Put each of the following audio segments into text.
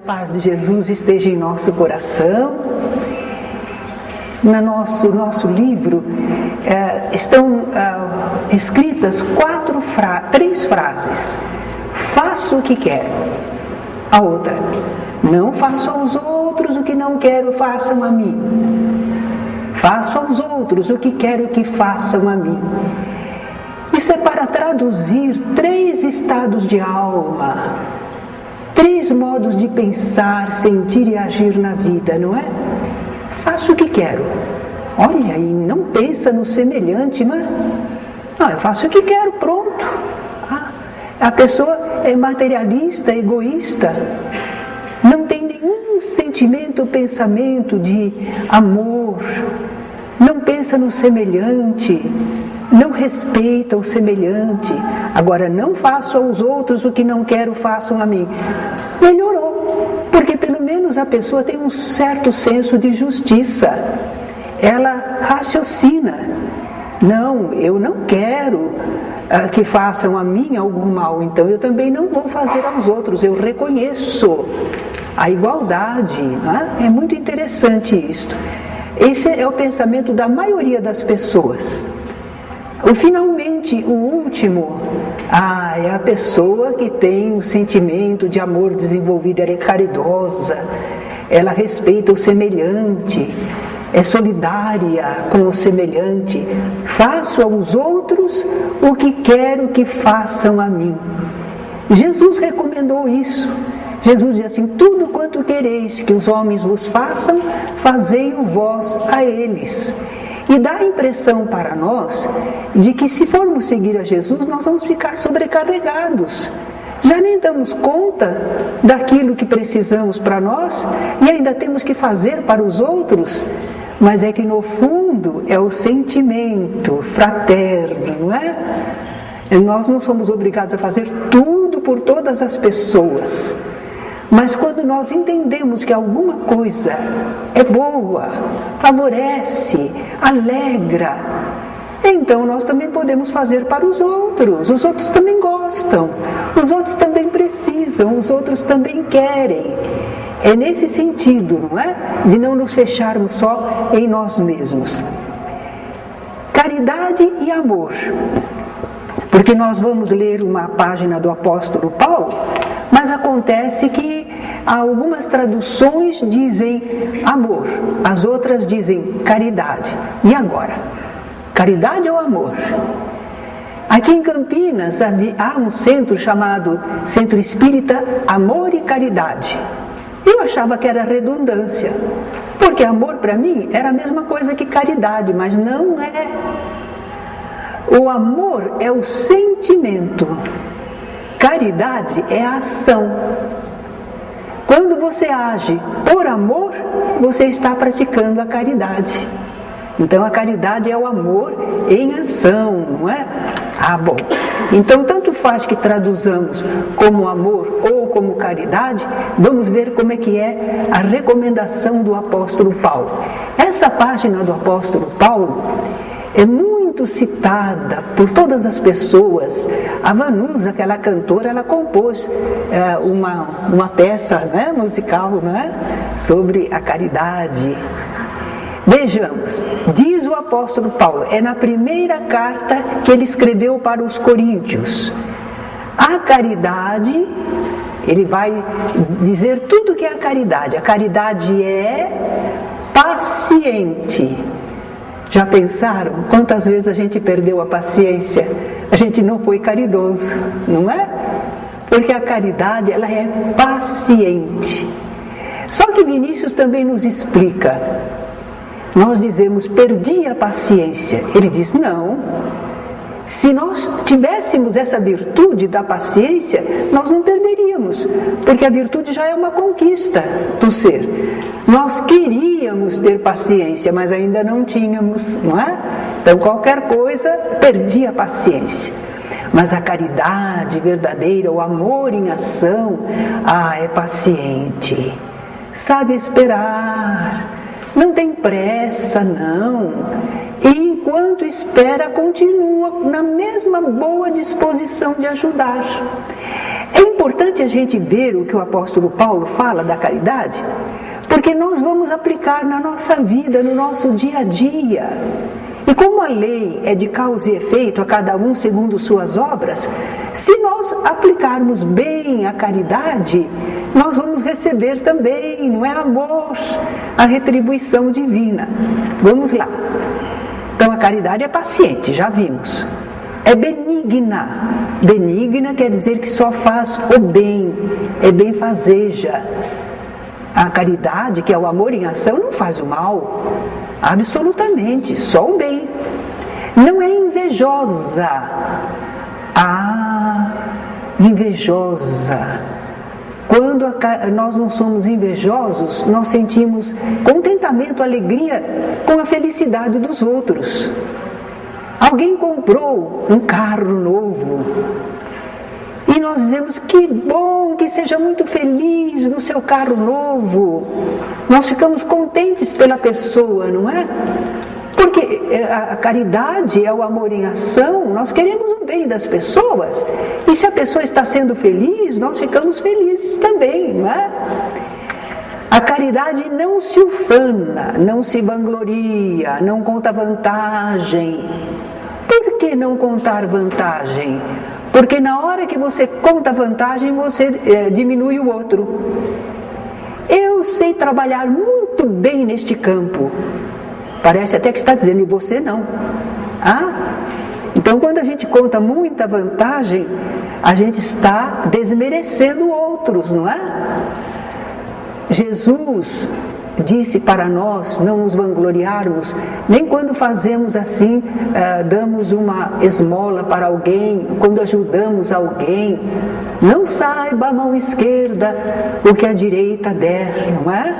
A paz de Jesus esteja em nosso coração. No nosso livro estão escritas três frases. Faço o que quero. A outra, não faço aos outros o que não quero, façam a mim. Faço aos outros o que quero que façam a mim. Isso é para traduzir três estados de alma, três modos de pensar, sentir e agir na vida, não é? Faço o que quero. Olha, e não pensa no semelhante, mas não, eu faço o que quero, pronto. A pessoa é materialista, egoísta, não tem nenhum sentimento ou pensamento de amor, não pensa no semelhante, não respeita o semelhante. Agora, não faço aos outros o que não quero, façam a mim. Melhorou, porque pelo menos a pessoa tem um certo senso de justiça. Ela raciocina. Não, eu não quero que façam a mim algum mal, então eu também não vou fazer aos outros. Eu reconheço a igualdade. É muito interessante isto. Esse é o pensamento da maioria das pessoas. Finalmente, o último, é a pessoa que tem o sentimento de amor desenvolvido, ela é caridosa, ela respeita o semelhante, é solidária com o semelhante. Faço aos outros o que quero que façam a mim. Jesus recomendou isso. Jesus diz assim: tudo quanto quereis que os homens vos façam, fazei-o vós a eles. E dá a impressão para nós de que se formos seguir a Jesus, nós vamos ficar sobrecarregados. Já nem damos conta daquilo que precisamos para nós e ainda temos que fazer para os outros. Mas é que no fundo é o sentimento fraterno, não é? Nós não somos obrigados a fazer tudo por todas as pessoas. Mas quando nós entendemos que alguma coisa é boa, favorece, alegra, então nós também podemos fazer para os outros. Os outros também gostam, os outros também precisam, os outros também querem. É nesse sentido, não é? De não nos fecharmos só em nós mesmos. Caridade e amor. Porque nós vamos ler uma página do apóstolo Paulo, mas acontece que algumas traduções dizem amor, as outras dizem caridade. E agora? Caridade ou amor? Aqui em Campinas há um centro chamado Centro Espírita Amor e Caridade. Eu achava que era redundância, porque amor para mim era a mesma coisa que caridade, mas não é. O amor é o sentimento, caridade é a ação. Quando você age por amor, você está praticando a caridade. Então a caridade é o amor em ação, não é? Bom. Então tanto faz que traduzamos como amor ou como caridade, vamos ver como é que é a recomendação do apóstolo Paulo. Essa página do apóstolo Paulo é muito citada por todas as pessoas. A Vanusa, aquela cantora, ela compôs uma peça, né, musical, né, sobre a caridade. Vejamos, diz o apóstolo Paulo, é na primeira carta que ele escreveu para os coríntios. A caridade, ele vai dizer tudo o que é a caridade. A caridade é paciente. Já pensaram quantas vezes a gente perdeu a paciência? A gente não foi caridoso, não é? Porque a caridade, ela é paciente. Só que Vinícius também nos explica. Nós dizemos, perdi a paciência. Ele diz, não. Se nós tivéssemos essa virtude da paciência, nós não perderíamos, porque a virtude já é uma conquista do ser. Nós queríamos ter paciência, mas ainda não tínhamos, não é? Então qualquer coisa, perdi a paciência. Mas a caridade verdadeira, o amor em ação, é paciente, sabe esperar, não tem pressa, não. E enquanto espera, continua na mesma boa disposição de ajudar. É importante a gente ver o que o apóstolo Paulo fala da caridade, porque nós vamos aplicar na nossa vida, no nosso dia a dia. E como a lei é de causa e efeito a cada um segundo suas obras, se nós aplicarmos bem a caridade, nós vamos receber também, não é amor, a retribuição divina. Vamos lá. Então a caridade é paciente, já vimos. É benigna. Benigna quer dizer que só faz o bem, é benfazeja. A caridade, que é o amor em ação, não faz o mal. Absolutamente, só o bem. Não é invejosa. Invejosa. Quando nós não somos invejosos, nós sentimos contentamento, alegria com a felicidade dos outros. Alguém comprou um carro novo e nós dizemos que bom, que seja muito feliz no seu carro novo. Nós ficamos contentes pela pessoa, não é? Porque a caridade é o amor em ação, nós queremos o bem das pessoas. E se a pessoa está sendo feliz, nós ficamos felizes também, não é? A caridade não se ufana, não se vangloria, não conta vantagem. Por que não contar vantagem? Porque na hora que você conta vantagem, você diminui o outro. Eu sei trabalhar muito bem neste campo. Parece até que está dizendo, e você não. Então quando a gente conta muita vantagem, a gente está desmerecendo outros, não é? Jesus disse para nós não nos vangloriarmos, nem quando fazemos assim, damos uma esmola para alguém, quando ajudamos alguém. Não saiba a mão esquerda o que a direita der, não é?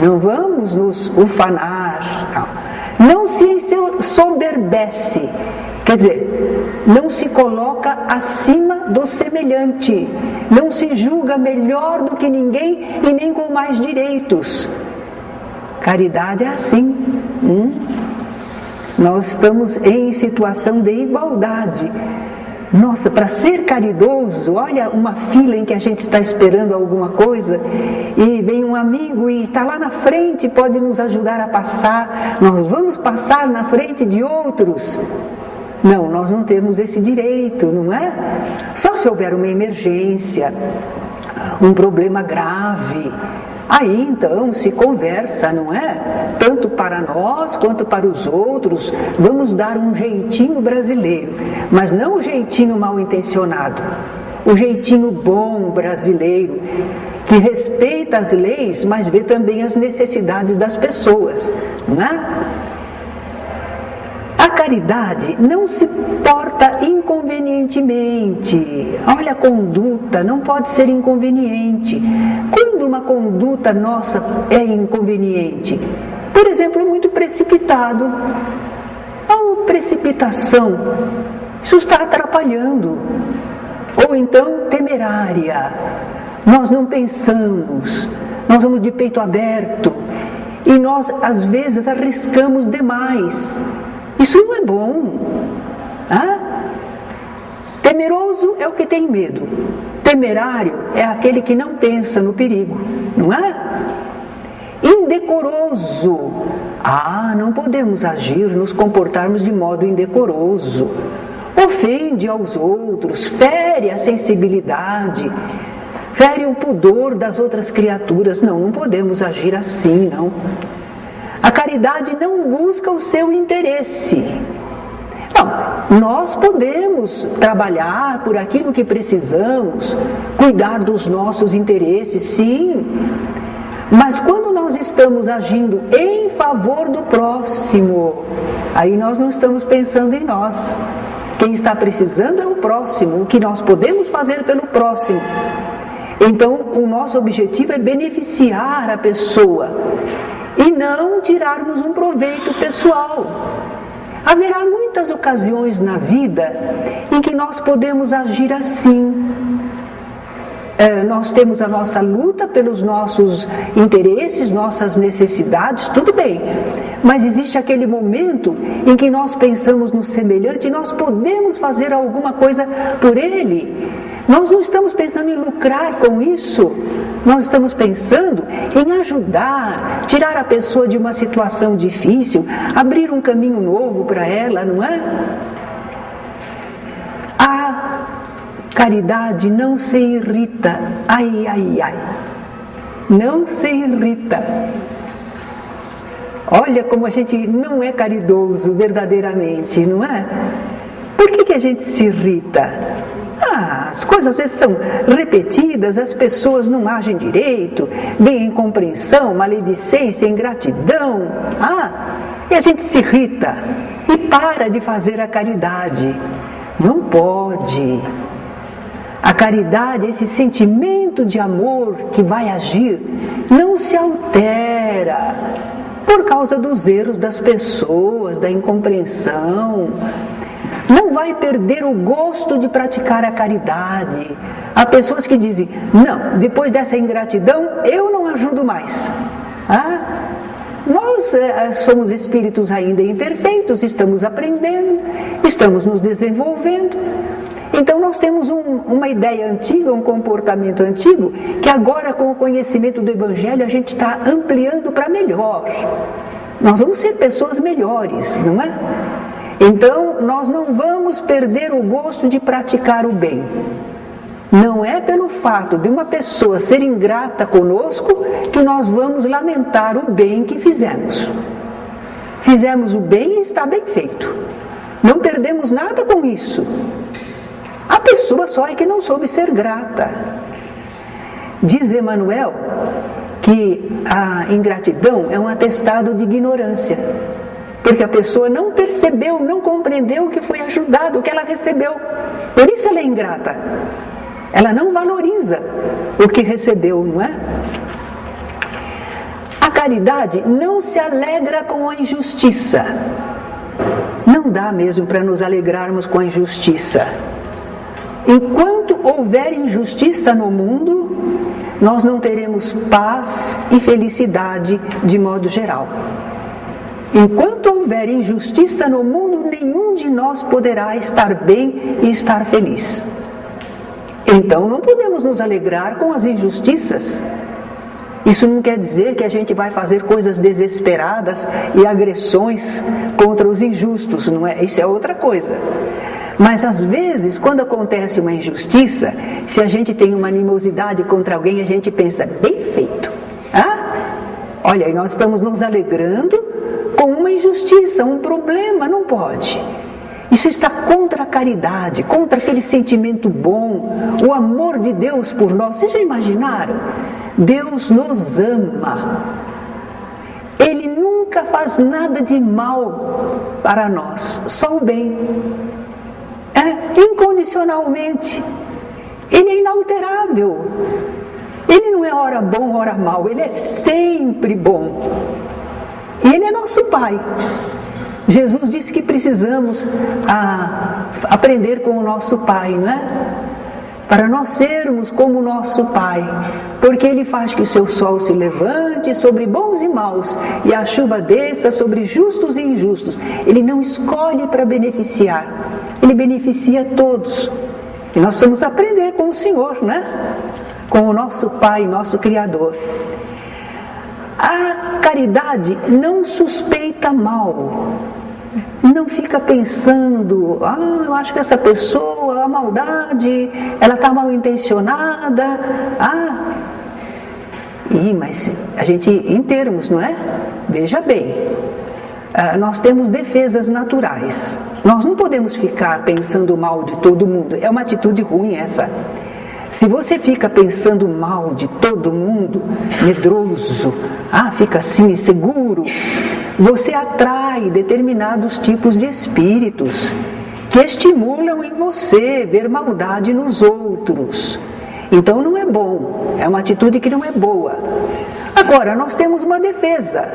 Não vamos nos ufanar. Não se soberbece, quer dizer, não se coloca acima do semelhante, não se julga melhor do que ninguém e nem com mais direitos. Caridade é assim. Nós estamos em situação de igualdade. Nossa, para ser caridoso, olha uma fila em que a gente está esperando alguma coisa e vem um amigo e está lá na frente, pode nos ajudar a passar. Nós vamos passar na frente de outros. Não, nós não temos esse direito, não é? Só se houver uma emergência, um problema grave. Aí então se conversa, não é? Tanto para nós quanto para os outros, vamos dar um jeitinho brasileiro, mas não o jeitinho mal intencionado, o jeitinho bom brasileiro, que respeita as leis, mas vê também as necessidades das pessoas, não é? A caridade não se porta inconvenientemente. Olha, a conduta não pode ser inconveniente. Quando uma conduta nossa é inconveniente, por exemplo, muito precipitado, ou precipitação, isso está atrapalhando. Ou então temerária, nós não pensamos, nós vamos de peito aberto e nós às vezes arriscamos demais. Isso não é bom. Temeroso é o que tem medo. Temerário é aquele que não pensa no perigo, não é? Indecoroso. Não podemos agir, nos comportarmos de modo indecoroso. Ofende aos outros, fere a sensibilidade, fere o pudor das outras criaturas. Não podemos agir assim, não. A caridade não busca o seu interesse. Não, nós podemos trabalhar por aquilo que precisamos, cuidar dos nossos interesses, sim. Mas quando nós estamos agindo em favor do próximo, aí nós não estamos pensando em nós. Quem está precisando é o próximo, o que nós podemos fazer pelo próximo. Então, o nosso objetivo é beneficiar a pessoa e não tirarmos um proveito pessoal. Haverá muitas ocasiões na vida em que nós podemos agir assim. Nós temos a nossa luta pelos nossos interesses, nossas necessidades, tudo bem. Mas existe aquele momento em que nós pensamos no semelhante e nós podemos fazer alguma coisa por ele. Nós não estamos pensando em lucrar com isso. Nós estamos pensando em ajudar, tirar a pessoa de uma situação difícil, abrir um caminho novo para ela, não é? A caridade não se irrita. Ai, ai, ai. Não se irrita. Olha como a gente não é caridoso verdadeiramente, não é? Por que a gente se irrita? As coisas às vezes são repetidas, as pessoas não agem direito, bem incompreensão, maledicência, ingratidão. E a gente se irrita e para de fazer a caridade. Não pode. A caridade, esse sentimento de amor que vai agir, não se altera por causa dos erros das pessoas, da incompreensão. Não vai perder o gosto de praticar a caridade. Há pessoas que dizem, não, depois dessa ingratidão, eu não ajudo mais. Nós somos espíritos ainda imperfeitos, estamos aprendendo, estamos nos desenvolvendo. Então nós temos uma ideia antiga, um comportamento antigo, que agora com o conhecimento do Evangelho a gente está ampliando para melhor. Nós vamos ser pessoas melhores, não é? Então nós não vamos perder o gosto de praticar o bem. Não é pelo fato de uma pessoa ser ingrata conosco que nós vamos lamentar o bem que fizemos. Fizemos o bem e está bem feito. Não perdemos nada com isso. A pessoa só é que não soube ser grata. Diz Emmanuel que a ingratidão é um atestado de ignorância, porque a pessoa não percebeu, não compreendeu o que foi ajudado, o que ela recebeu. Por isso ela é ingrata. Ela não valoriza o que recebeu, não é? A caridade não se alegra com a injustiça. Não dá mesmo para nos alegrarmos com a injustiça. Enquanto houver injustiça no mundo, nós não teremos paz e felicidade de modo geral. Enquanto houver injustiça no mundo, nenhum de nós poderá estar bem e estar feliz. Então não podemos nos alegrar com as injustiças. Isso não quer dizer que a gente vai fazer coisas desesperadas e agressões contra os injustos, não é? Isso é outra coisa. Mas às vezes, quando acontece uma injustiça, se a gente tem uma animosidade contra alguém, a gente pensa, bem feito. Olha, nós estamos nos alegrando com uma injustiça, um problema, não pode. Isso está contra a caridade, contra aquele sentimento bom, o amor de Deus por nós. Vocês já imaginaram? Deus nos ama. Ele nunca faz nada de mal para nós, só o bem. Incondicionalmente. Ele é inalterável. Ele não é ora bom, ora mal. Ele é sempre bom. E Ele é nosso Pai. Jesus disse que precisamos aprender com o nosso Pai, não é? Para nós sermos como o nosso Pai. Porque Ele faz que o seu sol se levante sobre bons e maus, e a chuva desça sobre justos e injustos. Ele não escolhe para beneficiar. Ele beneficia todos. E nós precisamos aprender com o Senhor, né? Com o nosso Pai, nosso Criador. A caridade não suspeita mal. Não fica pensando, eu acho que essa pessoa, a maldade, ela está mal intencionada. Mas a gente, em termos, não é? Veja bem, nós temos defesas naturais. Nós não podemos ficar pensando mal de todo mundo. É uma atitude ruim essa. Se você fica pensando mal de todo mundo, medroso, fica assim inseguro, você atrai determinados tipos de espíritos que estimulam em você ver maldade nos outros. Então não é bom, é uma atitude que não é boa. Agora, nós temos uma defesa,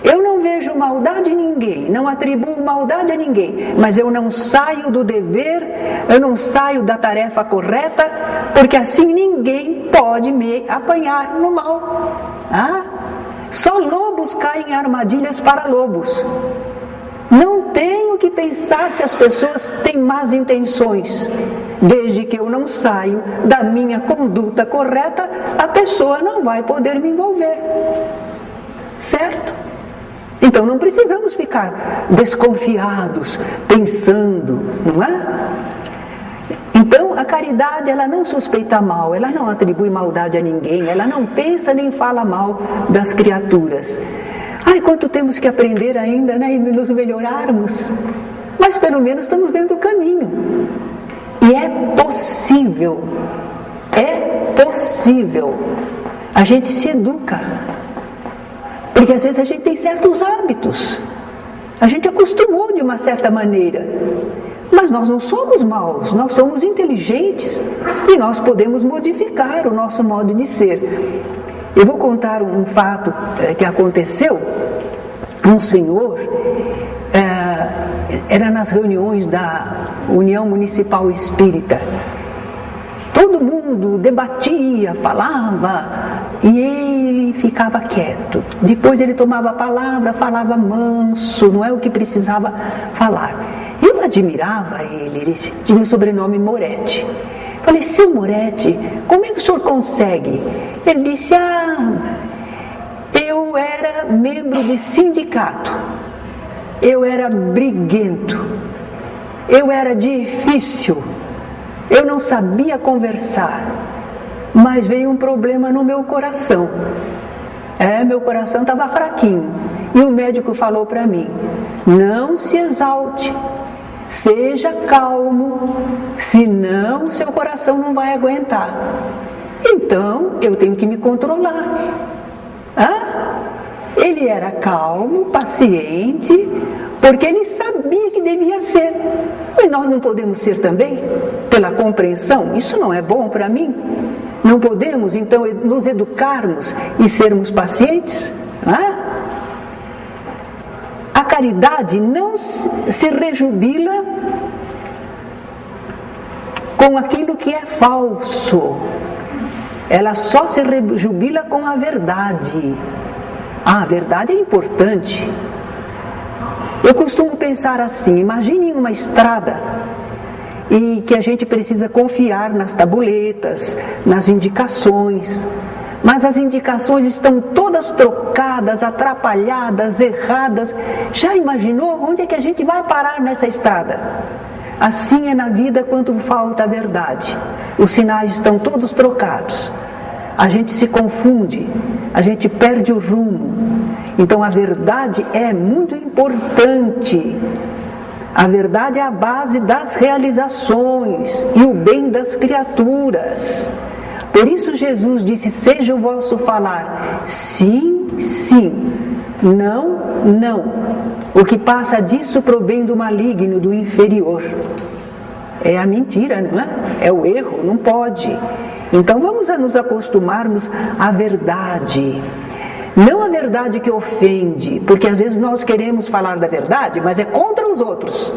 Eu não vejo maldade em ninguém, não atribuo maldade a ninguém, mas eu não saio do dever, eu não saio da tarefa correta, porque assim ninguém pode me apanhar no mal. Só lobos caem em armadilhas para lobos. Não tenho que pensar se as pessoas têm más intenções. Desde que eu não saio da minha conduta correta, a pessoa não vai poder me envolver. Certo? Então não precisamos ficar desconfiados, pensando, não é? Então a caridade, ela não suspeita mal, ela não atribui maldade a ninguém, ela não pensa nem fala mal das criaturas. Quanto temos que aprender ainda, né, e nos melhorarmos, mas pelo menos estamos vendo o caminho. E é possível, a gente se educa, porque às vezes a gente tem certos hábitos, a gente acostumou de uma certa maneira, mas nós não somos maus, nós somos inteligentes e nós podemos modificar o nosso modo de ser. Eu vou contar um fato que aconteceu. Um senhor, era nas reuniões da União Municipal Espírita. Todo mundo debatia, falava, e ele ficava quieto. Depois ele tomava a palavra, falava manso, não é o que precisava falar. Eu admirava ele tinha o sobrenome Moretti. Falei, seu Moretti, como é que o senhor consegue? Ele disse, eu era membro de sindicato, eu era briguento, eu era difícil, eu não sabia conversar, mas veio um problema no meu coração. Meu coração estava fraquinho, e o médico falou para mim, não se exalte, seja calmo, senão o seu coração não vai aguentar. Então, eu tenho que me controlar. Ele era calmo, paciente, porque ele sabia que devia ser. E nós não podemos ser também? Pela compreensão? Isso não é bom para mim? Não podemos, então, nos educarmos e sermos pacientes? A caridade não se rejubila com aquilo que é falso. Ela só se rejubila com a verdade. A verdade é importante. Eu costumo pensar assim, imaginem uma estrada e que a gente precisa confiar nas tabuletas, nas indicações, mas as indicações estão todas trocadas, atrapalhadas, erradas. Já imaginou onde é que a gente vai parar nessa estrada? Assim é na vida quando falta a verdade. Os sinais estão todos trocados. A gente se confunde, a gente perde o rumo. Então a verdade é muito importante. A verdade é a base das realizações e o bem das criaturas. Por isso Jesus disse, seja o vosso falar sim, sim, não, não. O que passa disso provém do maligno, do inferior. É a mentira, não é? É o erro, não pode. Então vamos a nos acostumarmos à verdade. Não a verdade que ofende, porque às vezes nós queremos falar da verdade, mas é contra os outros.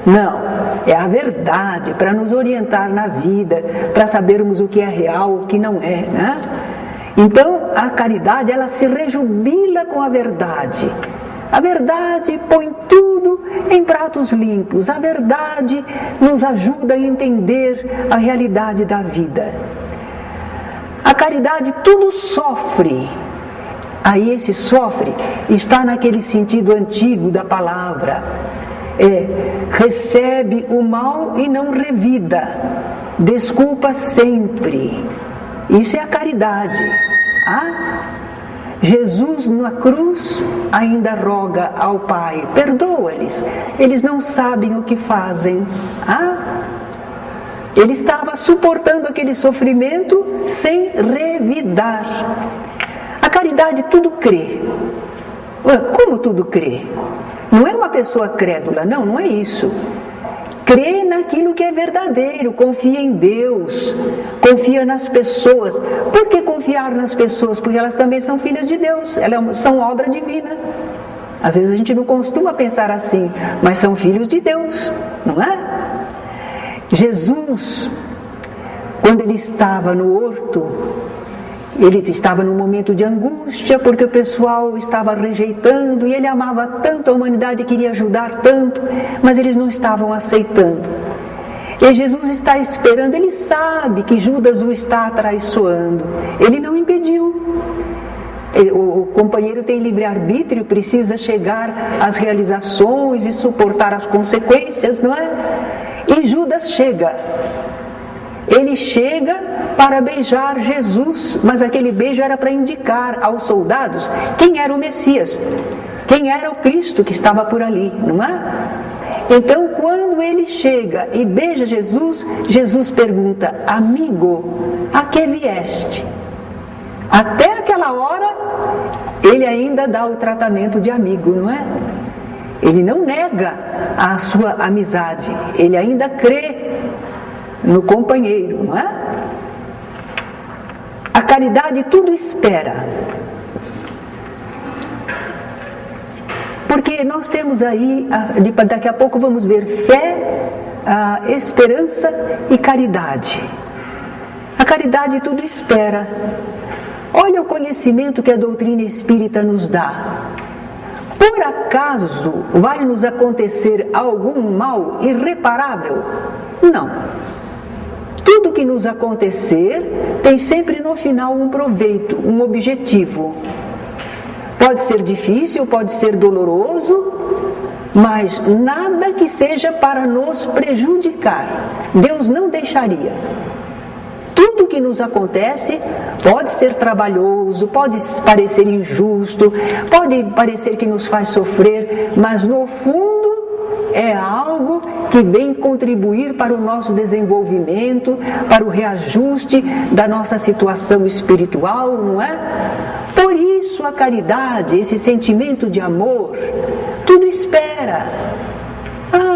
Não, é a verdade para nos orientar na vida, para sabermos o que é real, o que não é, né? Então a caridade, ela se rejubila com a verdade. A verdade põe tudo em pratos limpos. A verdade nos ajuda a entender a realidade da vida. A caridade tudo sofre. Aí esse sofre está naquele sentido antigo da palavra. Recebe o mal e não revida. Desculpa sempre. Isso é a caridade. Jesus na cruz ainda roga ao Pai, perdoa-lhes, eles não sabem o que fazem. Ele estava suportando aquele sofrimento sem revidar. A caridade tudo crê. Como tudo crê? Não é uma pessoa crédula, não é isso. Crê naquilo que é verdadeiro, confia em Deus, confia nas pessoas. Por que confiar nas pessoas? Porque elas também são filhas de Deus, elas são obra divina. Às vezes a gente não costuma pensar assim, mas são filhos de Deus, não é? Jesus, quando ele estava no horto, ele estava num momento de angústia, porque o pessoal estava rejeitando, e ele amava tanto a humanidade, queria ajudar tanto, mas eles não estavam aceitando. E Jesus está esperando, ele sabe que Judas o está atraiçoando, ele não impediu. O companheiro tem livre-arbítrio, precisa chegar às realizações e suportar as consequências, não é? E Judas chega. Ele chega para beijar Jesus, mas aquele beijo era para indicar aos soldados quem era o Messias, quem era o Cristo que estava por ali, não é? Então, quando ele chega e beija Jesus, Jesus pergunta: amigo, a que vieste? Até aquela hora, ele ainda dá o tratamento de amigo, não é? Ele não nega a sua amizade, ele ainda crê no companheiro, não é? A caridade tudo espera. Porque nós temos aí, daqui a pouco vamos ver fé, esperança e caridade. A caridade tudo espera. Olha o conhecimento que a doutrina espírita nos dá. Por acaso vai nos acontecer algum mal irreparável? Não. Tudo que nos acontecer tem sempre no final um proveito, um objetivo. Pode ser difícil, pode ser doloroso, mas nada que seja para nos prejudicar. Deus não deixaria. Tudo que nos acontece pode ser trabalhoso, pode parecer injusto, pode parecer que nos faz sofrer, mas no fundo é algo que vem contribuir para o nosso desenvolvimento, para o reajuste da nossa situação espiritual, não é? Por isso a caridade, esse sentimento de amor, tudo espera.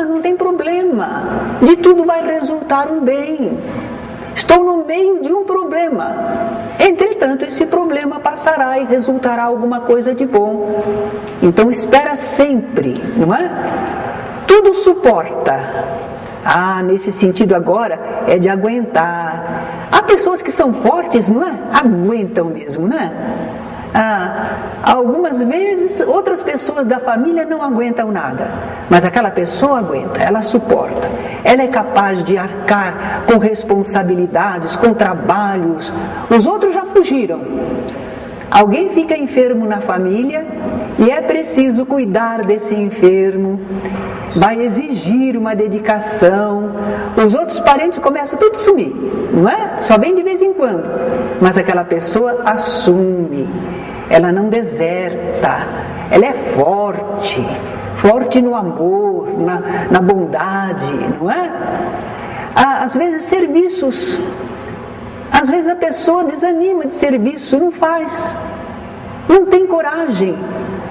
Não tem problema, de tudo vai resultar um bem. Estou no meio de um problema, entretanto esse problema passará e resultará alguma coisa de bom. Então espera sempre, não é? Tudo suporta. Nesse sentido agora é de aguentar. Há pessoas que são fortes, não é? Aguentam mesmo, não é? Algumas vezes outras pessoas da família não aguentam nada, mas aquela pessoa aguenta, ela suporta, ela é capaz de arcar com responsabilidades, com trabalhos. Os outros já fugiram. Alguém fica enfermo na família e é preciso cuidar desse enfermo, vai exigir uma dedicação. Os outros parentes começam tudo a sumir, não é? Só vem de vez em quando, mas aquela pessoa assume, ela não deserta, ela é forte, forte no amor, na bondade, não é? Às vezes serviços, às vezes a pessoa desanima de serviço, não faz, não tem coragem.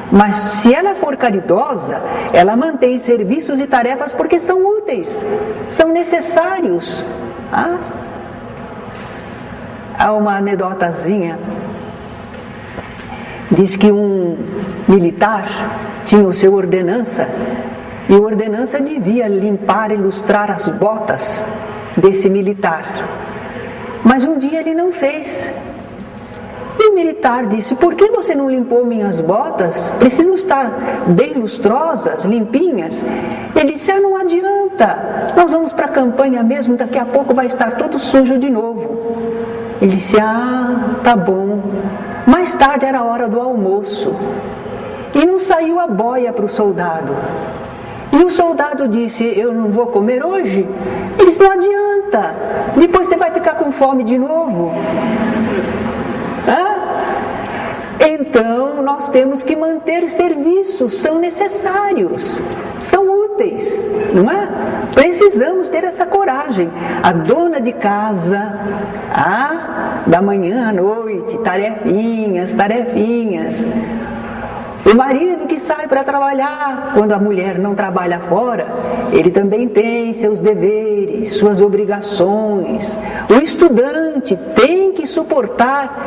Mas se ela for caridosa, ela mantém serviços e tarefas porque são úteis, são necessários. Há uma anedotazinha. Diz que um militar tinha o seu ordenança, e o ordenança devia limpar e lustrar as botas desse militar. Mas um dia ele não fez. E o militar disse: por que você não limpou minhas botas? Precisam estar bem lustrosas, limpinhas. Ele disse: não adianta, nós vamos para a campanha mesmo, daqui a pouco vai estar todo sujo de novo. Ele disse: tá bom. Mais tarde era a hora do almoço e não saiu a boia para o soldado. E o soldado disse: eu não vou comer hoje? Ele disse: não adianta, depois você vai ficar com fome de novo. Então nós temos que manter serviços, são necessários, são úteis, não é? Precisamos ter essa coragem. A dona de casa, da manhã à noite, tarefinhas. O marido que sai para trabalhar, quando a mulher não trabalha fora, ele também tem seus deveres, suas obrigações. O estudante tem que suportar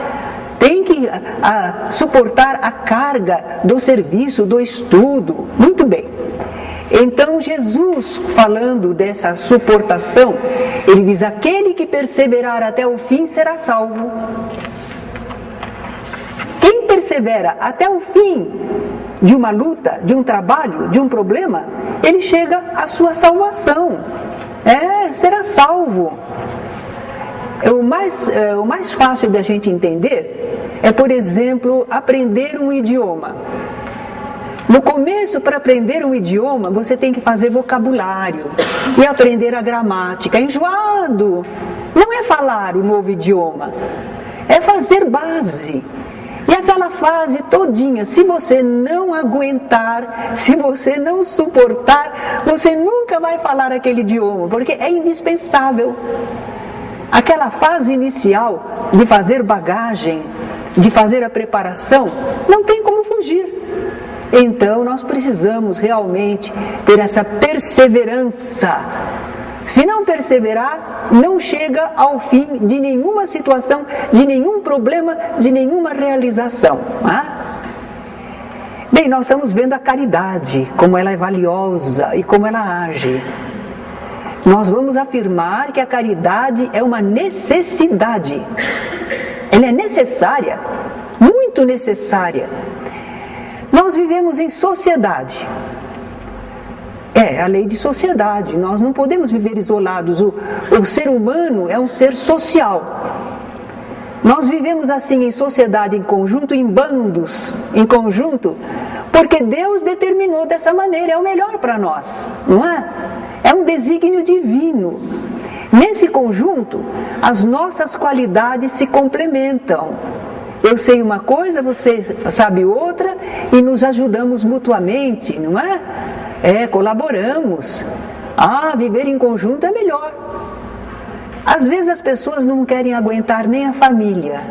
tem que suportar a carga do serviço, do estudo. Muito bem. Então Jesus, falando dessa suportação, ele diz: aquele que perseverar até o fim será salvo. Quem persevera até o fim de uma luta, de um trabalho, de um problema, ele chega à sua salvação. Será salvo. O mais fácil da gente entender é, por exemplo, aprender um idioma. No começo, para aprender um idioma, você tem que fazer vocabulário e aprender a gramática. Enjoado! Não é falar o novo idioma, é fazer base. E aquela fase todinha, se você não aguentar, se você não suportar, você nunca vai falar aquele idioma, porque é indispensável. Aquela fase inicial de fazer bagagem, de fazer a preparação, não tem como fugir. Então nós precisamos realmente ter essa perseverança. Se não perseverar, não chega ao fim de nenhuma situação, de nenhum problema, de nenhuma realização. Bem, nós estamos vendo a caridade, como ela é valiosa e como ela age. Nós vamos afirmar que a caridade é uma necessidade. Ela é necessária, muito necessária. Nós vivemos em sociedade. A lei de sociedade. Nós não podemos viver isolados. O ser humano é um ser social. Nós vivemos assim em sociedade, em conjunto, em bandos, em conjunto, porque Deus determinou dessa maneira. É o melhor para nós, não é? É um desígnio divino. Nesse conjunto, as nossas qualidades se complementam. Eu sei uma coisa, você sabe outra, e nos ajudamos mutuamente, não é? Colaboramos. Viver em conjunto é melhor. Às vezes as pessoas não querem aguentar nem a família,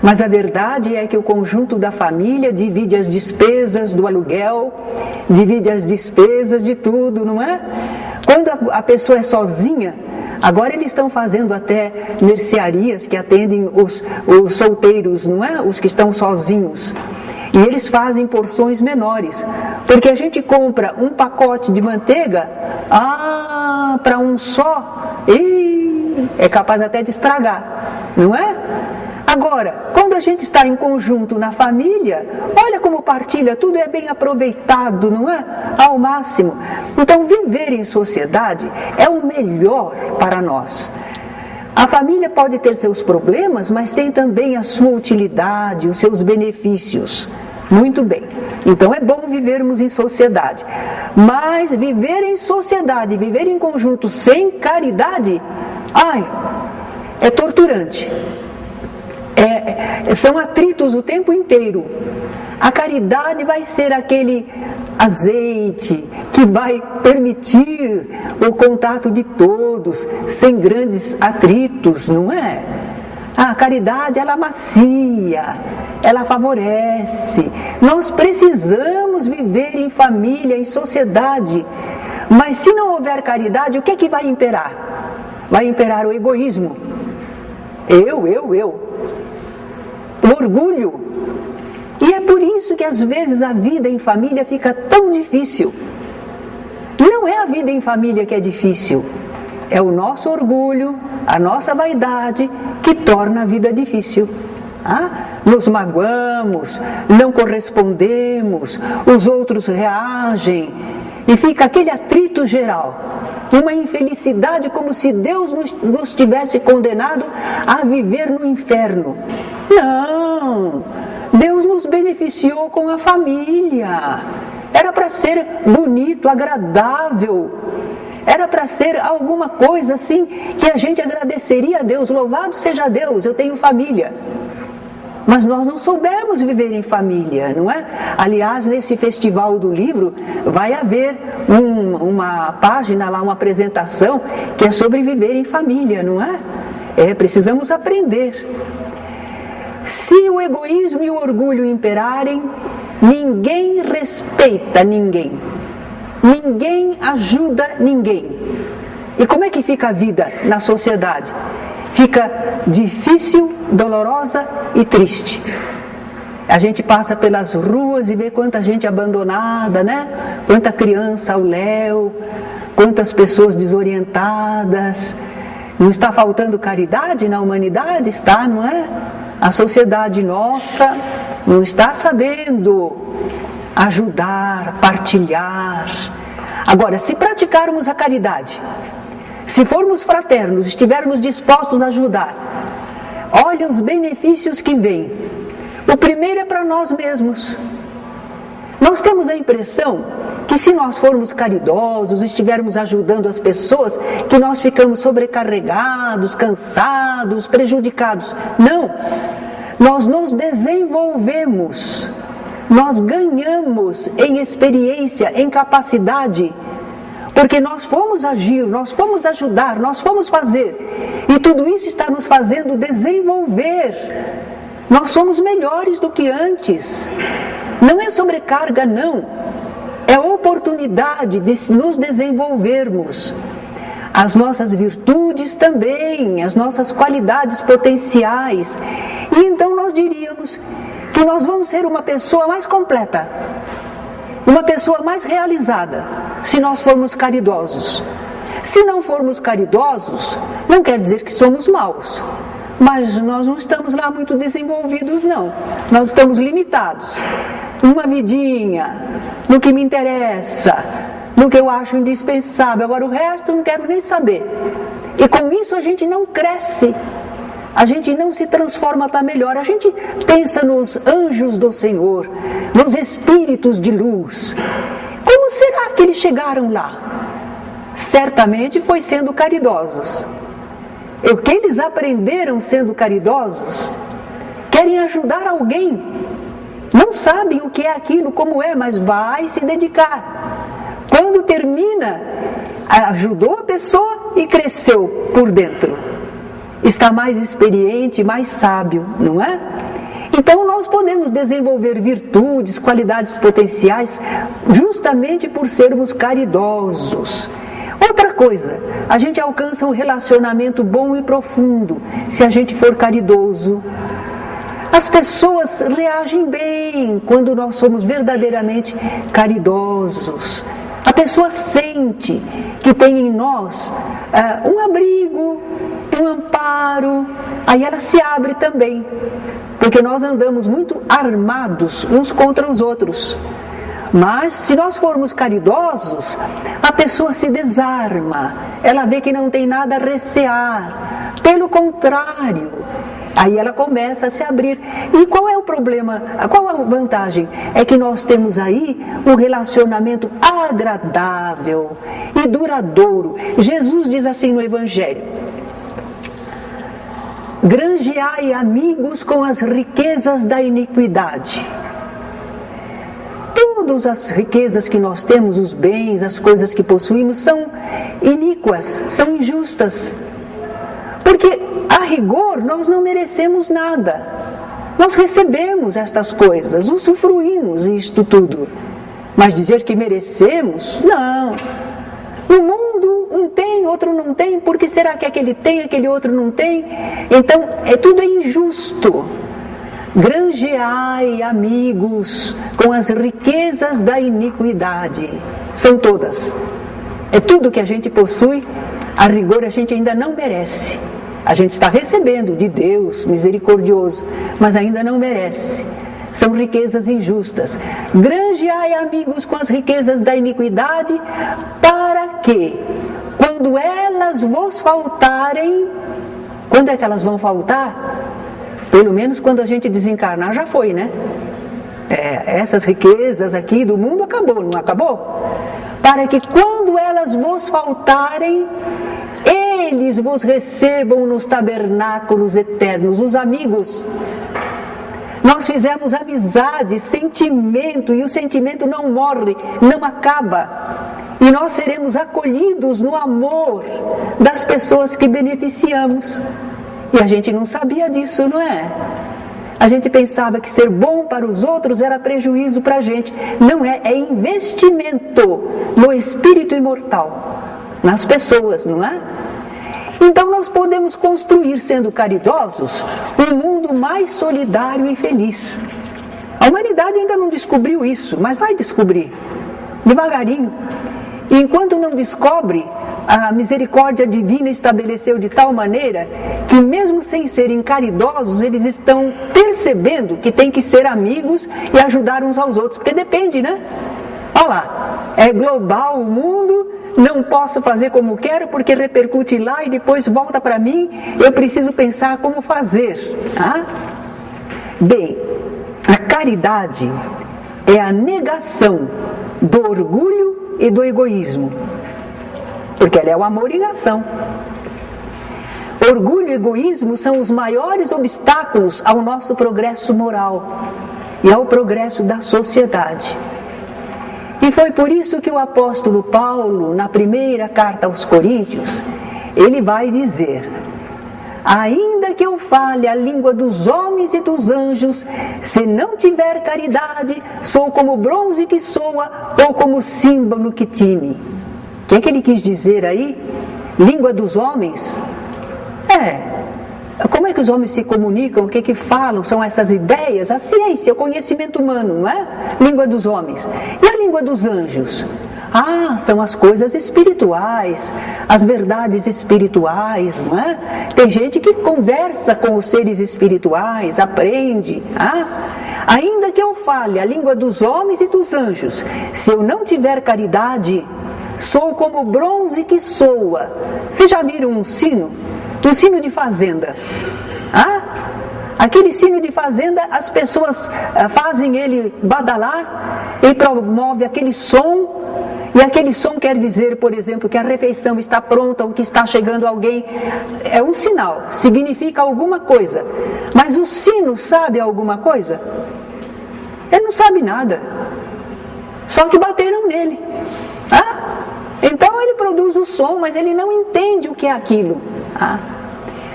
mas a verdade é que o conjunto da família divide as despesas do aluguel, divide as despesas de tudo, não é? Quando a pessoa é sozinha, agora eles estão fazendo até mercearias que atendem os solteiros, não é? Os que estão sozinhos. E eles fazem porções menores, porque a gente compra um pacote de manteiga, para um só, é capaz até de estragar, não é? Agora, quando a gente está em conjunto na família, olha como partilha, tudo é bem aproveitado, não é? Ao máximo. Então, viver em sociedade é o melhor para nós. A família pode ter seus problemas, mas tem também a sua utilidade, os seus benefícios. Muito bem. Então é bom vivermos em sociedade. Mas viver em sociedade, viver em conjunto sem caridade, é torturante. São atritos o tempo inteiro. A caridade vai ser aquele azeite que vai permitir o contato de todos, sem grandes atritos, não é? A caridade, ela macia, ela favorece. Nós precisamos viver em família, em sociedade. Mas se não houver caridade, o que é que vai imperar? Vai imperar o egoísmo. Eu. O orgulho. E é por isso que às vezes a vida em família fica tão difícil. Não é a vida em família que é difícil. É o nosso orgulho, a nossa vaidade que torna a vida difícil. Nos magoamos, não correspondemos, os outros reagem e fica aquele atrito geral. Uma infelicidade como se Deus nos tivesse condenado a viver no inferno. Não! Deus nos beneficiou com a família. Era para ser bonito, agradável. Era para ser alguma coisa assim que a gente agradeceria a Deus. Louvado seja Deus, eu tenho família. Mas nós não soubemos viver em família, não é? Aliás, nesse festival do livro vai haver uma página lá, uma apresentação que é sobre viver em família, não é? Precisamos aprender. Se o egoísmo e o orgulho imperarem, ninguém respeita ninguém. Ninguém ajuda ninguém. E como é que fica a vida na sociedade? fica difícil, dolorosa e triste. A gente passa pelas ruas e vê quanta gente abandonada, né? Quanta criança ao léu, quantas pessoas desorientadas. Não está faltando caridade na humanidade? Está, não é? A sociedade nossa não está sabendo ajudar, partilhar. Agora, se praticarmos a caridade, se formos fraternos, estivermos dispostos a ajudar, olha os benefícios que vêm. O primeiro é para nós mesmos. Nós temos a impressão que se nós formos caridosos, estivermos ajudando as pessoas, que nós ficamos sobrecarregados, cansados, prejudicados. Não! Nós nos desenvolvemos, nós ganhamos em experiência, em capacidade, porque nós fomos agir, nós fomos ajudar, nós fomos fazer, e tudo isso está nos fazendo desenvolver. Nós somos melhores do que antes. Não é sobrecarga, não. É oportunidade de nos desenvolvermos. As nossas virtudes também, as nossas qualidades potenciais. E então nós diríamos que nós vamos ser uma pessoa mais completa, uma pessoa mais realizada, se nós formos caridosos. Se não formos caridosos, não quer dizer que somos maus. Mas nós não estamos lá muito desenvolvidos, não. Nós estamos limitados. Uma vidinha, no que me interessa, no que eu acho indispensável. Agora o resto eu não quero nem saber. E com isso a gente não cresce. A gente não se transforma para melhor. A gente pensa nos anjos do Senhor, nos espíritos de luz. Como será que eles chegaram lá? Certamente foi sendo caridosos. O que eles aprenderam sendo caridosos? Querem ajudar alguém. Não sabem o que é aquilo, como é, mas vai se dedicar. Quando termina, ajudou a pessoa e cresceu por dentro. Está mais experiente, mais sábio, não é? Então nós podemos desenvolver virtudes, qualidades potenciais, justamente por sermos caridosos. Outra coisa, a gente alcança um relacionamento bom e profundo se a gente for caridoso. As pessoas reagem bem quando nós somos verdadeiramente caridosos. A pessoa sente que tem em nós um abrigo, um amparo, aí ela se abre também, porque nós andamos muito armados uns contra os outros. Mas se nós formos caridosos, a pessoa se desarma, ela vê que não tem nada a recear, pelo contrário, aí ela começa a se abrir. E qual é o problema? Qual é a vantagem? É que nós temos aí um relacionamento agradável e duradouro. Jesus diz assim no Evangelho: granjeai amigos com as riquezas da iniquidade. Todas as riquezas que nós temos, os bens, as coisas que possuímos, são iníquas, são injustas. Porque, a rigor, nós não merecemos nada. Nós recebemos estas coisas, usufruímos isto tudo. Mas dizer que merecemos, não. No mundo, um tem, outro não tem. Por que será que aquele tem, aquele outro não tem? Então, tudo é injusto. Granjeai amigos com as riquezas da iniquidade. São todas. É tudo que a gente possui, a rigor a gente ainda não merece. A gente está recebendo de Deus misericordioso, mas ainda não merece. São riquezas injustas. Granjeai amigos com as riquezas da iniquidade, para que, quando elas vos faltarem, quando é que elas vão faltar? Pelo menos quando a gente desencarnar já foi, né? Essas riquezas aqui do mundo acabou, não acabou? Para que quando elas vos faltarem, eles vos recebam nos tabernáculos eternos, os amigos. Nós fizemos amizade, sentimento, e o sentimento não morre, não acaba. E nós seremos acolhidos no amor das pessoas que beneficiamos. E a gente não sabia disso, não é? A gente pensava que ser bom para os outros era prejuízo para a gente. Não é, é investimento no espírito imortal, nas pessoas, não é? Então nós podemos construir, sendo caridosos, um mundo mais solidário e feliz. A humanidade ainda não descobriu isso, mas vai descobrir, devagarinho. E enquanto não descobre, a misericórdia divina estabeleceu de tal maneira que mesmo sem serem caridosos, eles estão percebendo que tem que ser amigos e ajudar uns aos outros, porque depende, né? Olha lá, é global o mundo, não posso fazer como quero porque repercute lá e depois volta para mim, eu preciso pensar como fazer. Tá? Bem, a caridade é a negação do orgulho e do egoísmo, porque ela é o amor em ação. Orgulho e egoísmo são os maiores obstáculos ao nosso progresso moral e ao progresso da sociedade. E foi por isso que o apóstolo Paulo, na primeira carta aos Coríntios, ele vai dizer: ainda que eu fale a língua dos homens e dos anjos, se não tiver caridade, sou como bronze que soa ou como símbolo que tine. O que ele quis dizer aí? Língua dos homens? Como é que os homens se comunicam? O que falam? São essas ideias? A ciência, o conhecimento humano, não é? Língua dos homens. E a língua dos anjos? São as coisas espirituais, as verdades espirituais, não é? Tem gente que conversa com os seres espirituais, aprende. Ainda que eu fale a língua dos homens e dos anjos, se eu não tiver caridade, sou como bronze que soa. Vocês já viram um sino? Um sino de fazenda. Aquele sino de fazenda, as pessoas fazem ele badalar e promove aquele som. E aquele som quer dizer, por exemplo, que a refeição está pronta ou que está chegando alguém. É um sinal, significa alguma coisa. Mas o sino sabe alguma coisa? Ele não sabe nada. Só que bateram nele. Então ele produz o som, mas ele não entende o que é aquilo.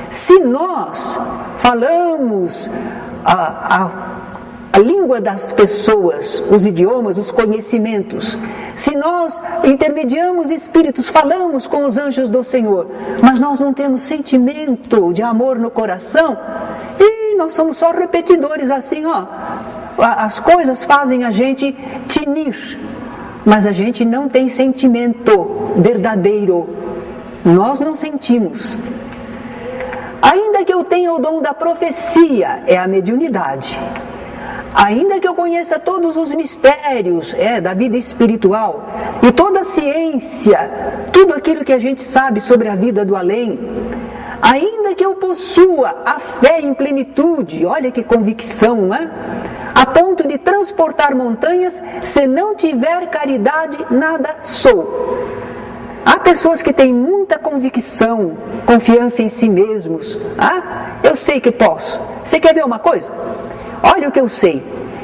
Se nós falamos a língua das pessoas, os idiomas, os conhecimentos, se nós intermediamos espíritos, falamos com os anjos do Senhor, mas nós não temos sentimento de amor no coração, e nós somos só repetidores assim, as coisas fazem a gente tinir, mas a gente não tem sentimento verdadeiro, nós não sentimos. Ainda que eu tenha o dom da profecia, é a mediunidade. Ainda que eu conheça todos os mistérios da vida espiritual e toda a ciência, tudo aquilo que a gente sabe sobre a vida do além, ainda que eu possua a fé em plenitude, olha que convicção, não é? A ponto de transportar montanhas, se não tiver caridade, nada sou. Há pessoas que têm muita convicção, confiança em si mesmos. Eu sei que posso. Você quer ver uma coisa? Olha o que eu sei.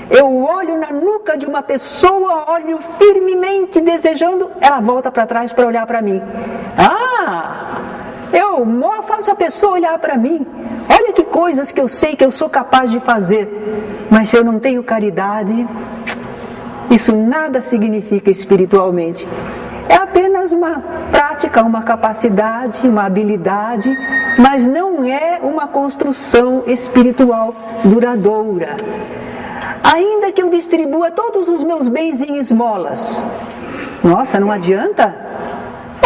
Eu olho na nuca de uma pessoa, olho firmemente desejando, ela volta para trás para olhar para mim. Eu faço a pessoa olhar para mim. Olha que coisas que eu sei que eu sou capaz de fazer. Mas se eu não tenho caridade, isso nada significa espiritualmente. É apenas uma prática, uma capacidade, uma habilidade, mas não é uma construção espiritual duradoura. Ainda que eu distribua todos os meus bens em esmolas, nossa, não adianta?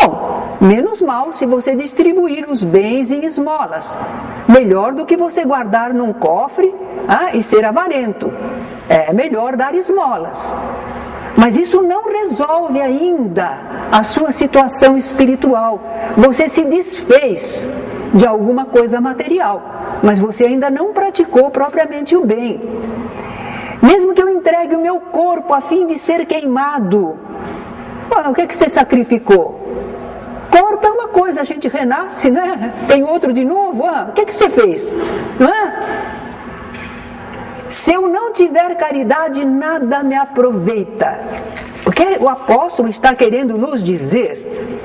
Bom, menos mal se você distribuir os bens em esmolas. Melhor do que você guardar num cofre e ser avarento. É melhor dar esmolas. Mas isso não resolve ainda a sua situação espiritual. Você se desfez de alguma coisa material, mas você ainda não praticou propriamente o bem. Mesmo que eu entregue o meu corpo a fim de ser queimado, o que é que você sacrificou? Corpo é uma coisa, a gente renasce, né? Tem outro de novo, o que é que você fez? Não é? Se eu não tiver caridade, nada me aproveita. O que o apóstolo está querendo nos dizer?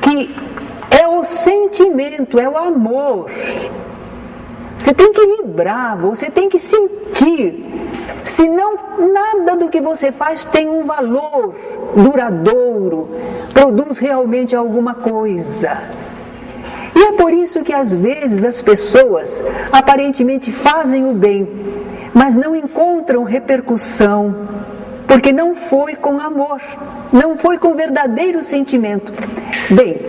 Que é o sentimento, é o amor. Você tem que vibrar, você tem que sentir. Senão, nada do que você faz tem um valor duradouro, produz realmente alguma coisa. E é por isso que às vezes as pessoas aparentemente fazem o bem, mas não encontram repercussão, porque não foi com amor, não foi com verdadeiro sentimento. Bem,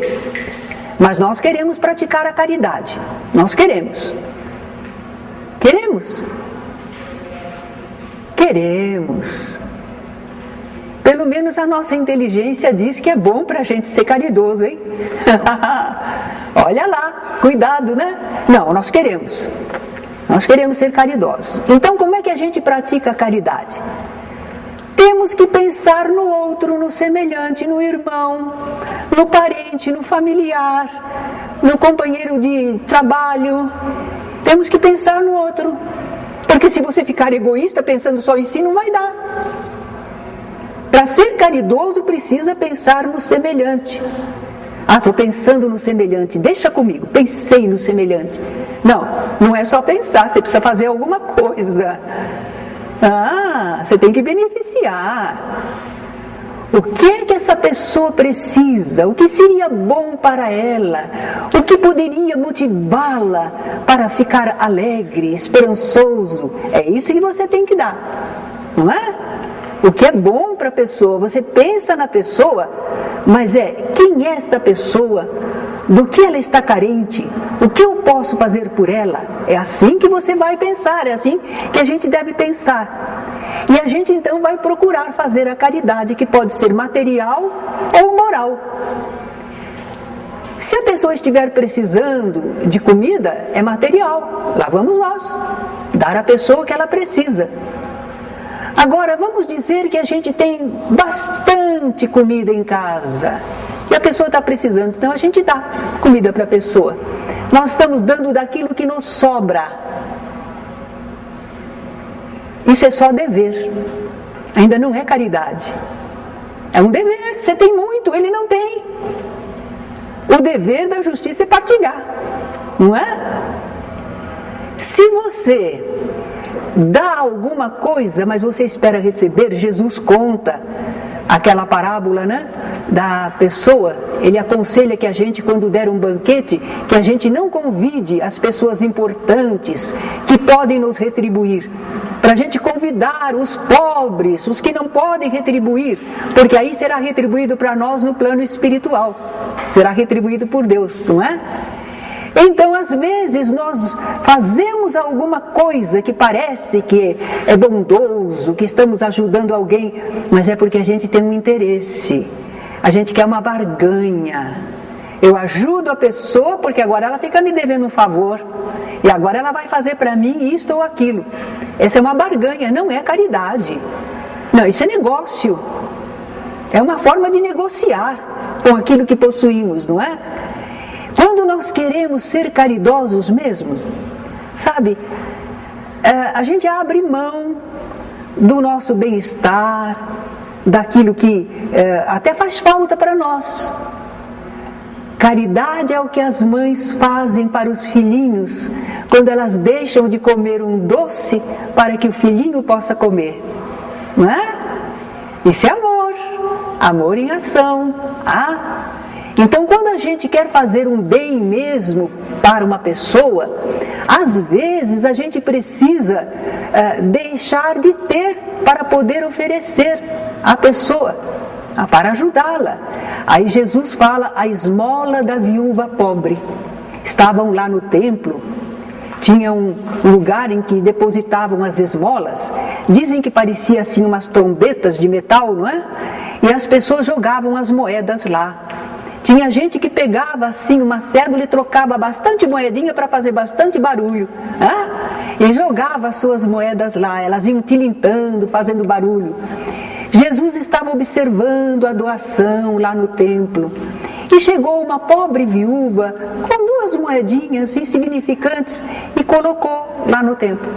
mas nós queremos praticar a caridade, nós queremos. Queremos. Pelo menos a nossa inteligência diz que é bom para a gente ser caridoso, hein? Olha lá, cuidado, né? Não, nós queremos ser caridosos. Então, como é que a gente pratica a caridade? Temos que pensar no outro, no semelhante, no irmão, no parente, no familiar, no companheiro de trabalho. Temos que pensar no outro, porque se você ficar egoísta pensando só em si, não vai dar. Para ser caridoso precisa pensar no semelhante. Estou pensando no semelhante, deixa comigo, pensei no semelhante. Não é só pensar, você precisa fazer alguma coisa. Você tem que beneficiar. O que é que essa pessoa precisa? O que seria bom para ela? O que poderia motivá-la para ficar alegre, esperançoso? É isso que você tem que dar, não é? O que é bom para a pessoa, você pensa na pessoa, mas quem é essa pessoa? Do que ela está carente? O que eu posso fazer por ela? É assim que você vai pensar, é assim que a gente deve pensar. E a gente então vai procurar fazer a caridade, que pode ser material ou moral. Se a pessoa estiver precisando de comida, é material. Lá vamos nós, dar à pessoa o que ela precisa. Agora, vamos dizer que a gente tem bastante comida em casa e a pessoa está precisando, então a gente dá comida para a pessoa. Nós estamos dando daquilo que nos sobra. Isso é só dever, ainda não é caridade. É um dever, você tem muito, ele não tem. O dever da justiça é partilhar, não é? Se você dá alguma coisa, mas você espera receber, Jesus conta aquela parábola, né, da pessoa. Ele aconselha que a gente, quando der um banquete, que a gente não convide as pessoas importantes que podem nos retribuir, para a gente convidar os pobres, os que não podem retribuir, porque aí será retribuído para nós no plano espiritual, será retribuído por Deus, não é? Então, às vezes, nós fazemos alguma coisa que parece que é bondoso, que estamos ajudando alguém, mas é porque a gente tem um interesse, a gente quer uma barganha. Eu ajudo a pessoa porque agora ela fica me devendo um favor, e agora ela vai fazer para mim isto ou aquilo. Essa é uma barganha, não é caridade. Não, isso é negócio. É uma forma de negociar com aquilo que possuímos, não é? Quando nós queremos ser caridosos mesmos, sabe, a gente abre mão do nosso bem-estar, daquilo que até faz falta para nós. Caridade é o que as mães fazem para os filhinhos, quando elas deixam de comer um doce para que o filhinho possa comer, não é? Isso é amor, amor em ação, Então, quando a gente quer fazer um bem mesmo para uma pessoa, às vezes a gente precisa deixar de ter para poder oferecer à pessoa, para ajudá-la. Aí Jesus fala a esmola da viúva pobre. Estavam lá no templo, tinha um lugar em que depositavam as esmolas. Dizem que parecia assim umas trombetas de metal, não é? E as pessoas jogavam as moedas lá. Tinha gente que pegava assim uma cédula e trocava bastante moedinha para fazer bastante barulho. E jogava as suas moedas lá, elas iam tilintando, fazendo barulho. Jesus estava observando a doação lá no templo. E chegou uma pobre viúva com 2 moedinhas insignificantes e colocou lá no templo.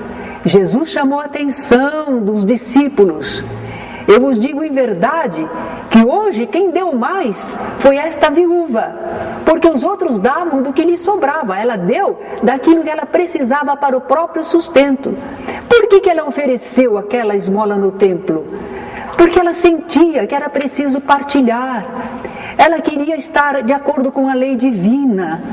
Jesus chamou a atenção dos discípulos. Eu vos digo em verdade que hoje quem deu mais foi esta viúva, porque os outros davam do que lhe sobrava, ela deu daquilo que ela precisava para o próprio sustento. Por que ela ofereceu aquela esmola no templo? Porque ela sentia que era preciso partilhar, ela queria estar de acordo com a lei divina.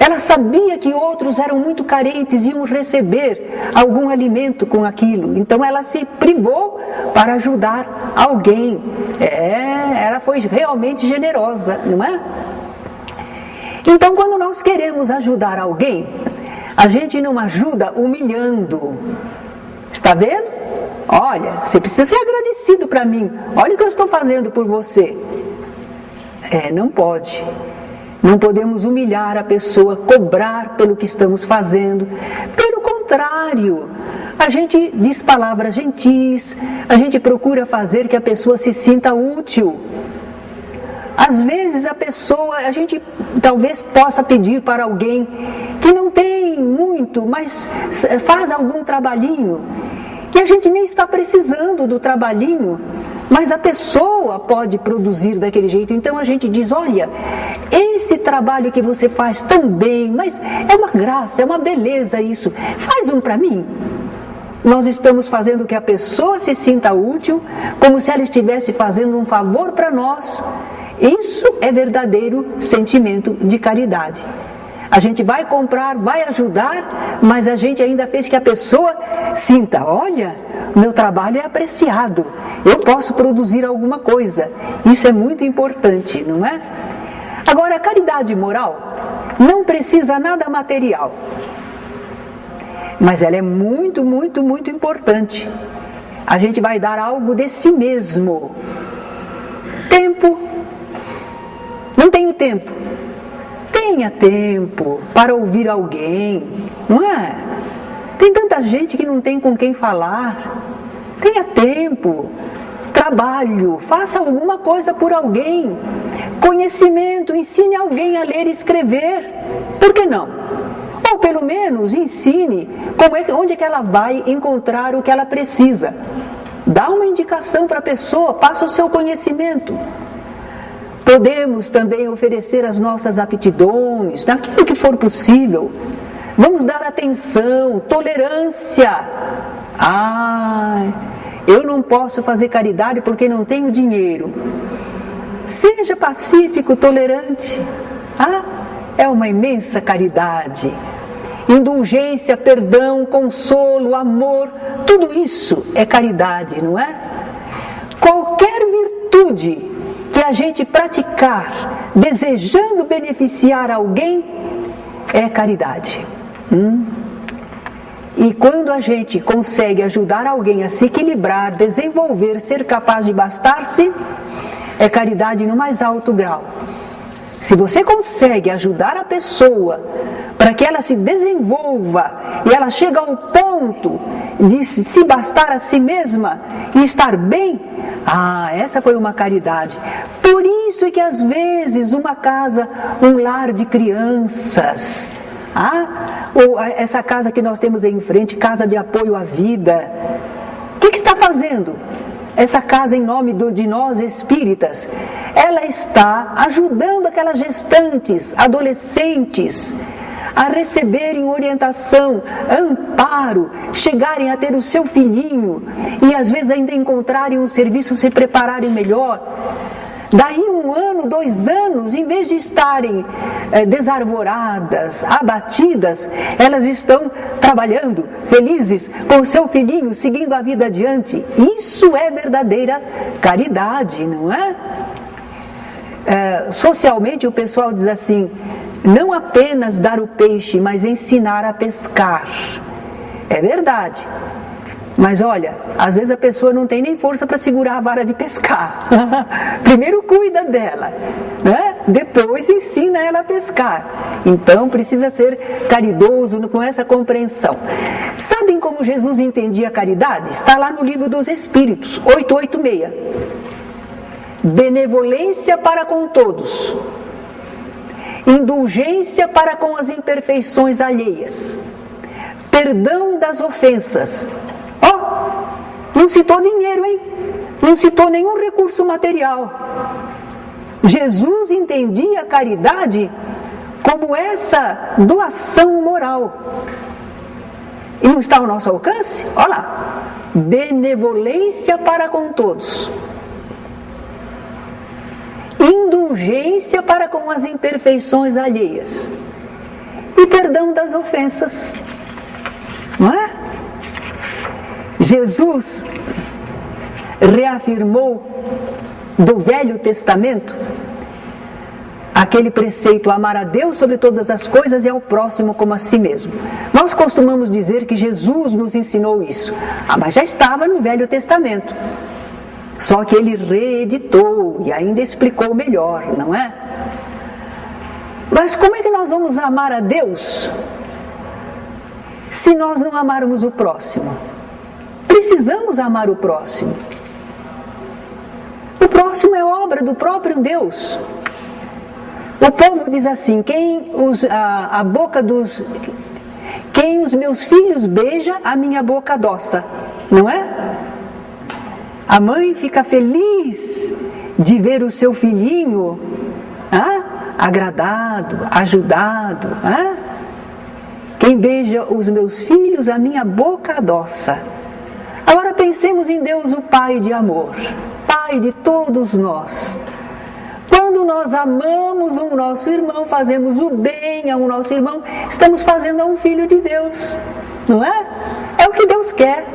Ela sabia que outros eram muito carentes e iam receber algum alimento com aquilo. Então ela se privou para ajudar alguém. Ela foi realmente generosa, não é? Então, quando nós queremos ajudar alguém, a gente não ajuda humilhando. Está vendo? Olha, você precisa ser agradecido para mim. Olha o que eu estou fazendo por você. Não pode. Não podemos humilhar a pessoa, cobrar pelo que estamos fazendo. Pelo contrário, a gente diz palavras gentis, a gente procura fazer que a pessoa se sinta útil. Às vezes a gente talvez possa pedir para alguém que não tem muito, mas faz algum trabalhinho. E a gente nem está precisando do trabalhinho, mas a pessoa pode produzir daquele jeito. Então a gente diz, olha, esse trabalho que você faz tão bem, mas é uma graça, é uma beleza isso, faz um para mim. Nós estamos fazendo que a pessoa se sinta útil, como se ela estivesse fazendo um favor para nós. Isso é verdadeiro sentimento de caridade. A gente vai comprar, vai ajudar, mas a gente ainda fez que a pessoa sinta, olha, meu trabalho é apreciado, eu posso produzir alguma coisa. Isso é muito importante, não é? Agora, a caridade moral não precisa nada material, mas ela é muito, muito, muito importante. A gente vai dar algo de si mesmo. Tempo. Não tenho tempo. Tenha tempo para ouvir alguém, não é? Tem tanta gente que não tem com quem falar. Tenha tempo. Trabalho, faça alguma coisa por alguém. Conhecimento, ensine alguém a ler e escrever. Por que não? Ou pelo menos ensine onde é que ela vai encontrar o que ela precisa. Dá uma indicação para a pessoa, passa o seu conhecimento. Podemos também oferecer as nossas aptidões, naquilo que for possível. Vamos dar atenção, tolerância. Eu não posso fazer caridade porque não tenho dinheiro. Seja pacífico, tolerante. É uma imensa caridade. Indulgência, perdão, consolo, amor, tudo isso é caridade, não é? Qualquer virtude que a gente praticar desejando beneficiar alguém é caridade. E quando a gente consegue ajudar alguém a se equilibrar, desenvolver, ser capaz de bastar-se, é caridade no mais alto grau. Se você consegue ajudar a pessoa para que ela se desenvolva e ela chegue ao ponto de se bastar a si mesma e estar bem, essa foi uma caridade. Por isso é que às vezes uma casa, um lar de crianças, ou essa casa que nós temos aí em frente, casa de apoio à vida, o que está fazendo? Essa casa em nome de nós espíritas, ela está ajudando aquelas gestantes, adolescentes, a receberem orientação, amparo, chegarem a ter o seu filhinho e às vezes ainda encontrarem um serviço, se prepararem melhor. Daí 1 ano, 2 anos, em vez de estarem desarvoradas, abatidas, elas estão trabalhando, felizes, com o seu filhinho, seguindo a vida adiante. Isso é verdadeira caridade, não é? Socialmente o pessoal diz assim, não apenas dar o peixe, mas ensinar a pescar. É verdade. Mas olha, às vezes a pessoa não tem nem força para segurar a vara de pescar. Primeiro cuida dela, né? Depois ensina ela a pescar. Então precisa ser caridoso com essa compreensão. Sabem como Jesus entendia a caridade? Está lá no Livro dos Espíritos, 886. Benevolência para com todos. Indulgência para com as imperfeições alheias. Perdão das ofensas. Não citou dinheiro, hein? Não citou nenhum recurso material. Jesus entendia a caridade como essa doação moral. E não está ao nosso alcance? Olha lá. Benevolência para com todos. Indulgência para com as imperfeições alheias. e perdão das ofensas. Não é? Jesus reafirmou do Velho Testamento aquele preceito: amar a Deus sobre todas as coisas e ao próximo como a si mesmo. Nós costumamos dizer que Jesus nos ensinou isso. Mas já estava no Velho Testamento. Só que ele reeditou e ainda explicou melhor, não é? Mas como é que nós vamos amar a Deus se nós não amarmos o próximo? Precisamos amar o próximo. O próximo é obra do próprio Deus. O povo diz assim: quem os meus filhos beija, a minha boca adoça. Não é? A mãe fica feliz de ver o seu filhinho agradado, ajudado. Quem beija os meus filhos, a minha boca adoça. Agora pensemos em Deus, o Pai de amor, Pai de todos nós. Quando nós amamos o nosso irmão, fazemos o bem ao nosso irmão, estamos fazendo a um filho de Deus, não é? É o que Deus quer,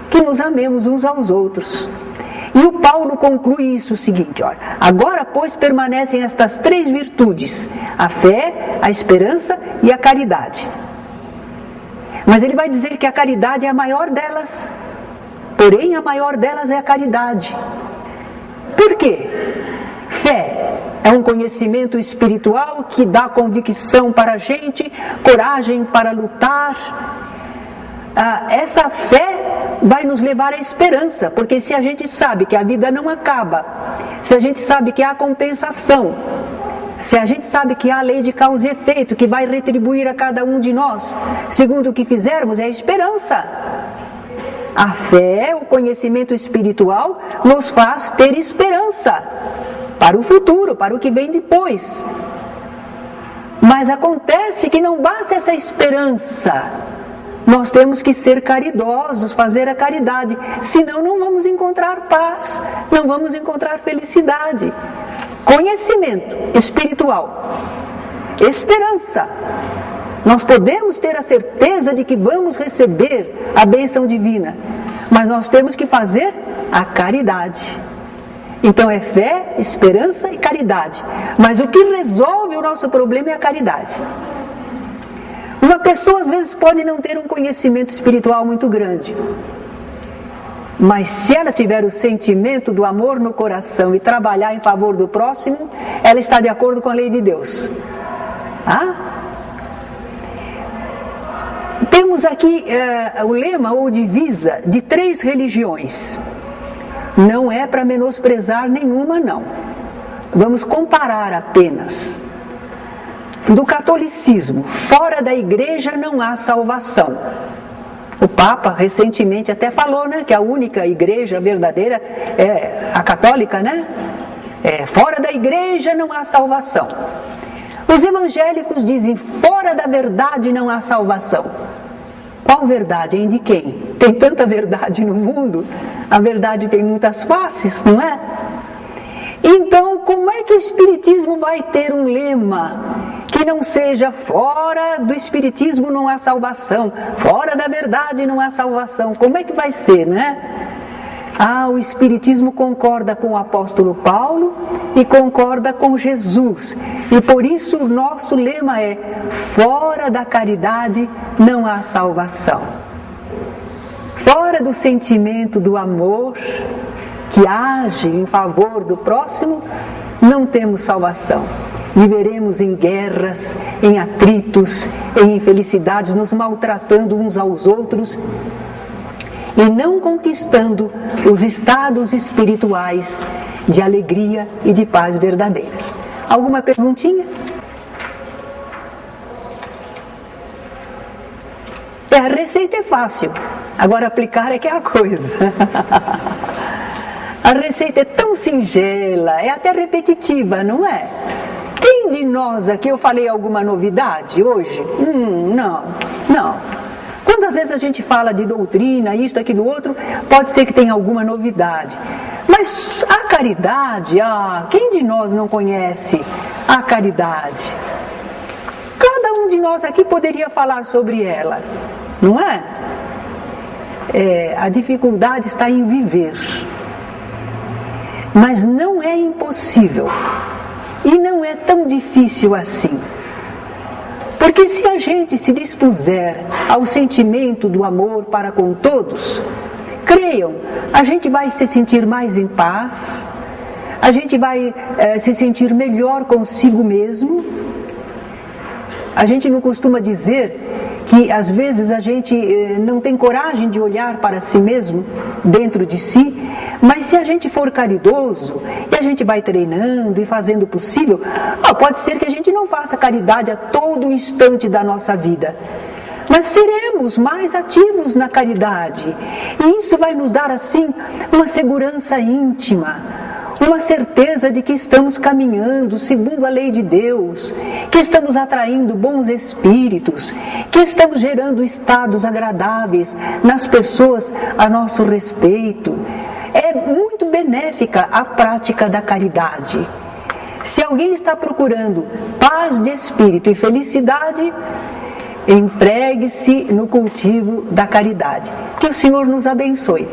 que nos amemos uns aos outros. E o Paulo conclui isso o seguinte: olha, agora pois permanecem estas 3 virtudes: a fé, a esperança e a caridade. Mas ele vai dizer que a caridade é a maior delas. Porém, a maior delas é a caridade. Por quê? Fé é um conhecimento espiritual que dá convicção para a gente, coragem para lutar. Essa fé vai nos levar à esperança, porque se a gente sabe que a vida não acaba, se a gente sabe que há compensação, se a gente sabe que há a lei de causa e efeito, que vai retribuir a cada um de nós, segundo o que fizermos, é a esperança. A fé, o conhecimento espiritual, nos faz ter esperança para o futuro, para o que vem depois. Mas acontece que não basta essa esperança. Nós temos que ser caridosos, fazer a caridade, senão não vamos encontrar paz, não vamos encontrar felicidade. Conhecimento espiritual, esperança. Nós podemos ter a certeza de que vamos receber a bênção divina, mas nós temos que fazer a caridade. Então é fé, esperança e caridade. Mas o que resolve o nosso problema é a caridade. Uma pessoa às vezes pode não ter um conhecimento espiritual muito grande, mas se ela tiver o sentimento do amor no coração e trabalhar em favor do próximo, ela está de acordo com a lei de Deus. Temos aqui o lema ou divisa de 3 religiões. Não é para menosprezar nenhuma, não. Vamos comparar apenas. Do catolicismo, fora da igreja não há salvação. O Papa recentemente até falou, né, que a única igreja verdadeira é a católica, né? Fora da igreja não há salvação. Os evangélicos dizem: fora da verdade não há salvação. Qual verdade? Hein? De quem? Tem tanta verdade no mundo, a verdade tem muitas faces, não é? Então, como é que o Espiritismo vai ter um lema que não seja fora do Espiritismo não há salvação, fora da verdade não há salvação? Como é que vai ser, né? O Espiritismo concorda com o apóstolo Paulo e concorda com Jesus. E por isso o nosso lema é: fora da caridade não há salvação. Fora do sentimento do amor que age em favor do próximo, não temos salvação. Viveremos em guerras, em atritos, em infelicidades, nos maltratando uns aos outros e não conquistando os estados espirituais de alegria e de paz verdadeiras. Alguma perguntinha? A receita é fácil, agora aplicar é que é a coisa. A receita é tão singela, é até repetitiva, não é? Quem de nós aqui eu falei alguma novidade hoje? Não. Quantas vezes a gente fala de doutrina, isto, aquilo, outro, pode ser que tenha alguma novidade. Mas a caridade, quem de nós não conhece a caridade? Cada um um de nós aqui poderia falar sobre ela, não é? A dificuldade está em viver. Mas não é impossível. E não é tão difícil assim. Porque se a gente se dispuser ao sentimento do amor para com todos, creiam, a gente vai se sentir mais em paz, a gente vai se sentir melhor consigo mesmo. A gente não costuma dizer que às vezes a gente não tem coragem de olhar para si mesmo, dentro de si, mas se a gente for caridoso, e a gente vai treinando e fazendo o possível, pode ser que a gente não faça caridade a todo instante da nossa vida, mas seremos mais ativos na caridade, e isso vai nos dar assim uma segurança íntima, uma certeza de que estamos caminhando segundo a lei de Deus, que estamos atraindo bons espíritos, que estamos gerando estados agradáveis nas pessoas a nosso respeito. É muito benéfica a prática da caridade. Se alguém está procurando paz de espírito e felicidade, entregue-se no cultivo da caridade. Que o Senhor nos abençoe.